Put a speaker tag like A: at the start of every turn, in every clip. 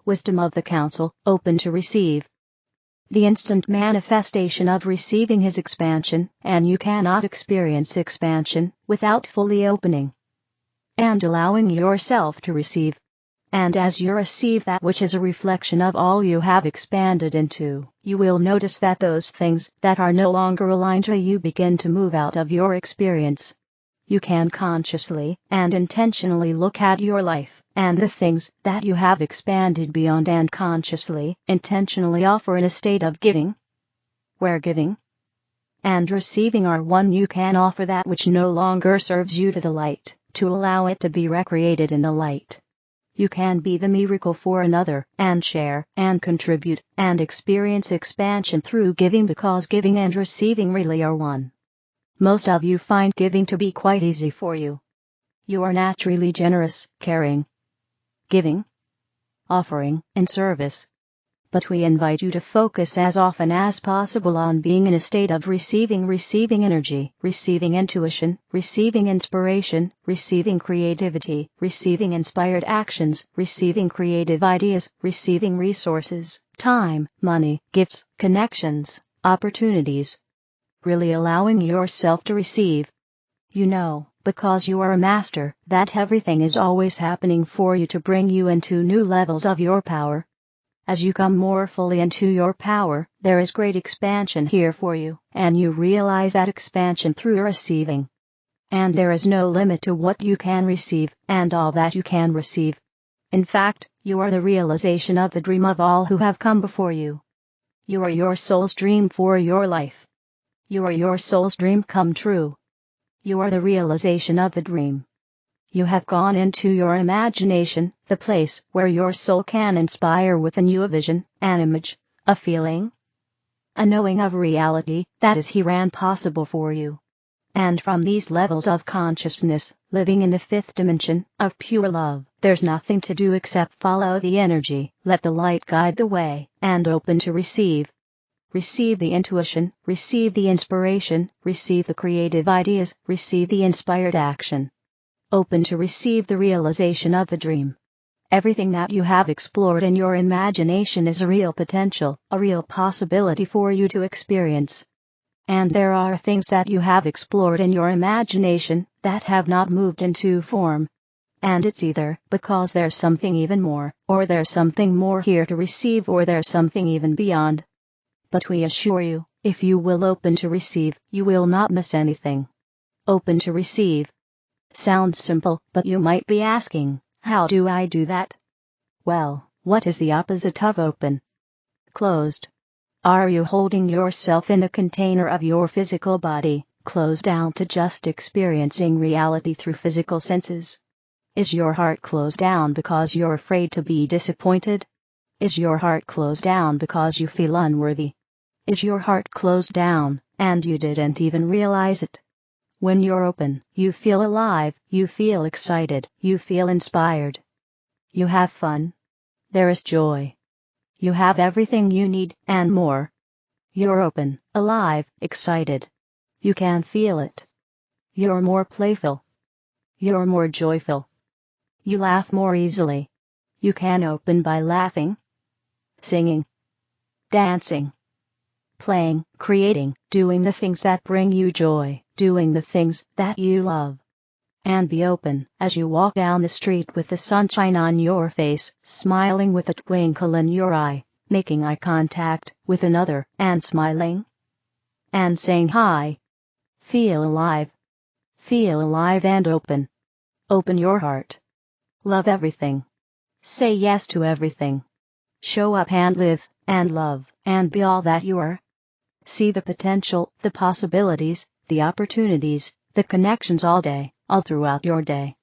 A: Wisdom of the Council, open to receive. The instant manifestation of receiving is expansion, and you cannot experience expansion without fully opening and allowing yourself to receive. And as you receive that which is a reflection of all you have expanded into, you will notice that those things that are no longer aligned to you begin to move out of your experience. You can consciously and intentionally look at your life and the things that you have expanded beyond and consciously, intentionally offer in a state of giving. Where giving and receiving are one, you can offer that which no longer serves you to the light, to allow it to be recreated in the light. You can be the miracle for another, and share, and contribute, and experience expansion through giving, because giving and receiving really are one. Most of you find giving to be quite easy for you. You are naturally generous, caring, giving, offering, and service. But we invite you to focus as often as possible on being in a state of receiving energy, receiving intuition, receiving inspiration, receiving creativity, receiving inspired actions, receiving creative ideas, receiving resources, time, money, gifts, connections, opportunities. Really allowing yourself to receive. You know, because you are a master, that everything is always happening for you to bring you into new levels of your power. As you come more fully into your power, there is great expansion here for you, and you realize that expansion through receiving. And there is no limit to what you can receive, and all that you can receive. In fact, you are the realization of the dream of all who have come before you. You are your soul's dream for your life. You are your soul's dream come true. You are the realization of the dream. You have gone into your imagination, the place where your soul can inspire within you a vision, an image, a feeling, a knowing of reality that is here and possible for you. And from these levels of consciousness, living in the fifth dimension of pure love, there's nothing to do except follow the energy, let the light guide the way, and open to receive. Receive the intuition, receive the inspiration, receive the creative ideas, receive the inspired action. Open to receive the realization of the dream. Everything that you have explored in your imagination is a real potential, a real possibility for you to experience. And there are things that you have explored in your imagination that have not moved into form. And it's either because there's something even more, or there's something more here to receive, or there's something even beyond. But we assure you, if you will open to receive, you will not miss anything. Open to receive. Sounds simple, but you might be asking, how do I do that? Well, what is the opposite of open? Closed. Are you holding yourself in the container of your physical body, closed down to just experiencing reality through physical senses? Is your heart closed down because you're afraid to be disappointed? Is your heart closed down because you feel unworthy? Is your heart closed down, and you didn't even realize it? When you're open, you feel alive, you feel excited, you feel inspired. You have fun. There is joy. You have everything you need, and more. You're open, alive, excited. You can feel it. You're more playful. You're more joyful. You laugh more easily. You can open by laughing, singing, dancing, playing, creating, doing the things that bring you joy, doing the things that you love. And be open as you walk down the street with the sunshine on your face, smiling with a twinkle in your eye, making eye contact with another, and smiling, and saying hi. Feel alive. Feel alive and open. Open your heart. Love everything. Say yes to everything. Show up and live, and love, and be all that you are. See the potential, the possibilities, the opportunities, the connections all day, all throughout your day.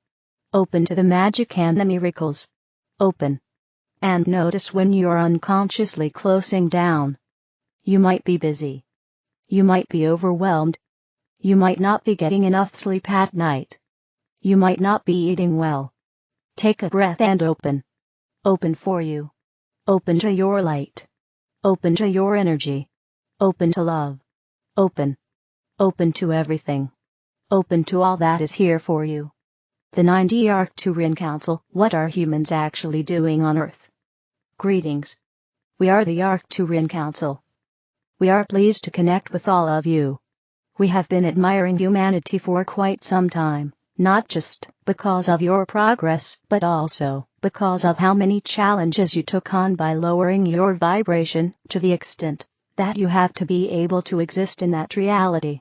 A: Open to the magic and the miracles. Open. And notice when you're unconsciously closing down. You might be busy. You might be overwhelmed. You might not be getting enough sleep at night. You might not be eating well. Take a breath and open. Open for you. Open to your light. Open to your energy. Open to love. Open. Open to everything. Open to all that is here for you. The 9D Arcturian Council. What are humans actually doing on Earth? Greetings. We are the Arcturian Council. We are pleased to connect with all of you. We have been admiring humanity for quite some time, not just because of your progress, but also because of how many challenges you took on by lowering your vibration to the extent that you have to be able to exist in that reality.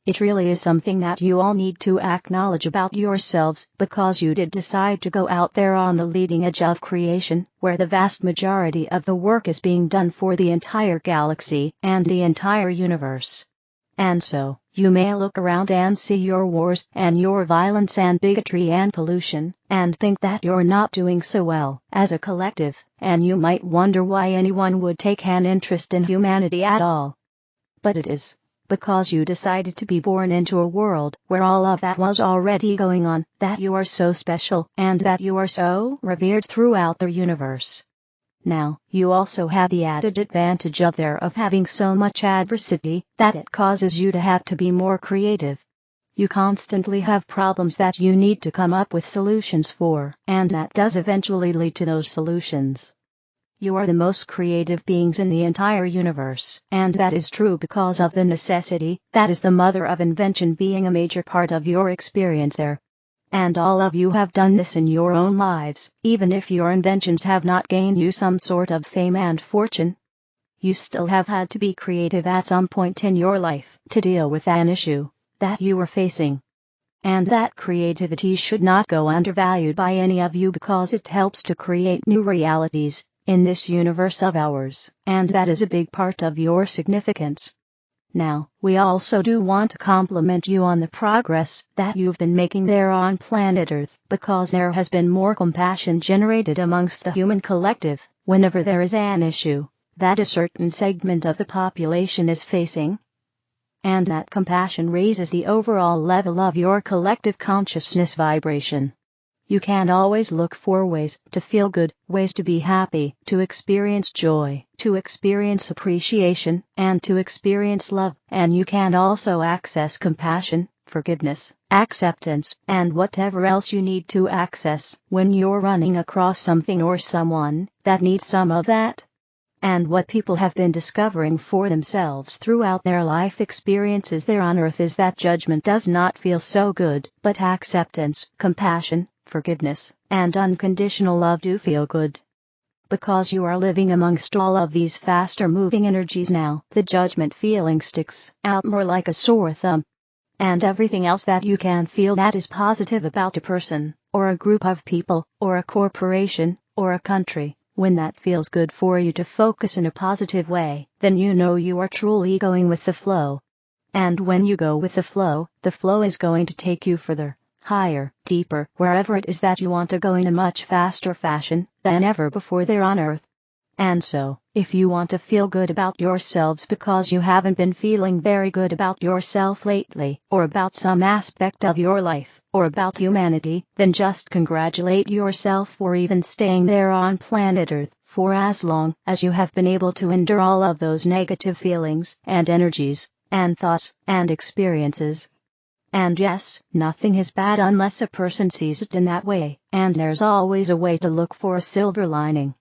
A: It really is something that you all need to acknowledge about yourselves, because you did decide to go out there on the leading edge of creation, where the vast majority of the work is being done for the entire galaxy and the entire universe. And so, you may look around and see your wars and your violence and bigotry and pollution, and think that you're not doing so well as a collective, and you might wonder why anyone would take an interest in humanity at all. But it is because you decided to be born into a world where all of that was already going on, that you are so special and that you are so revered throughout the universe. Now, you also have the added advantage of having so much adversity that it causes you to have to be more creative. You constantly have problems that you need to come up with solutions for, and that does eventually lead to those solutions. You are the most creative beings in the entire universe, and that is true because of the necessity that is the mother of invention being a major part of your experience there. And all of you have done this in your own lives, even if your inventions have not gained you some sort of fame and fortune. You still have had to be creative at some point in your life to deal with an issue that you were facing. And that creativity should not go undervalued by any of you, because it helps to create new realities in this universe of ours, and that is a big part of your significance. Now, we also do want to compliment you on the progress that you've been making there on planet Earth, because there has been more compassion generated amongst the human collective whenever there is an issue that a certain segment of the population is facing. And that compassion raises the overall level of your collective consciousness vibration. You can always look for ways to feel good, ways to be happy, to experience joy, to experience appreciation, and to experience love, and you can also access compassion, forgiveness, acceptance, and whatever else you need to access when you're running across something or someone that needs some of that. And what people have been discovering for themselves throughout their life experiences there on Earth is that judgment does not feel so good, but acceptance, compassion, forgiveness, and unconditional love do feel good. Because you are living amongst all of these faster moving energies now, the judgment feeling sticks out more like a sore thumb. And everything else that you can feel that is positive about a person, or a group of people, or a corporation, or a country, when that feels good for you to focus in a positive way, then you know you are truly going with the flow. And when you go with the flow is going to take you further, higher, deeper, wherever it is that you want to go in a much faster fashion than ever before there on Earth. And so, if you want to feel good about yourselves because you haven't been feeling very good about yourself lately, or about some aspect of your life, or about humanity, then just congratulate yourself for even staying there on planet Earth for as long as you have been able to endure all of those negative feelings and energies and thoughts and experiences. And yes, nothing is bad unless a person sees it in that way, and there's always a way to look for a silver lining.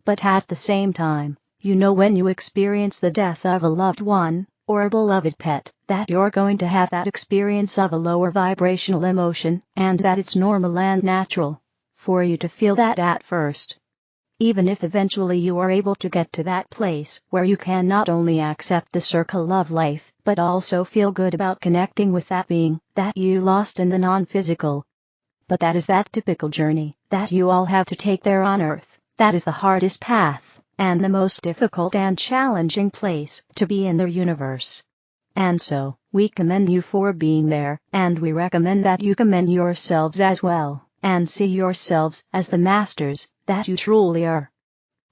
A: But at the same time, you know when you experience the death of a loved one, or a beloved pet, that you're going to have that experience of a lower vibrational emotion, and that it's normal and natural for you to feel that at first. Even if eventually you are able to get to that place where you can not only accept the circle of life, but also feel good about connecting with that being that you lost in the non-physical. But that is that typical journey that you all have to take there on Earth. That is the hardest path, and the most difficult and challenging place to be in the universe. And so, we commend you for being there, and we recommend that you commend yourselves as well, and see yourselves as the masters that you truly are.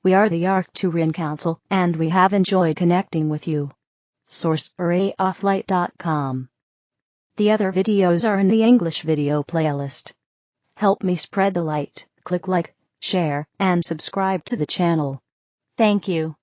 A: We are the Arcturian Council, and we have enjoyed connecting with you. Source: arrayofflight.com. The other videos are in the English video playlist. Help me spread the light, click like, share, and subscribe to the channel. Thank you.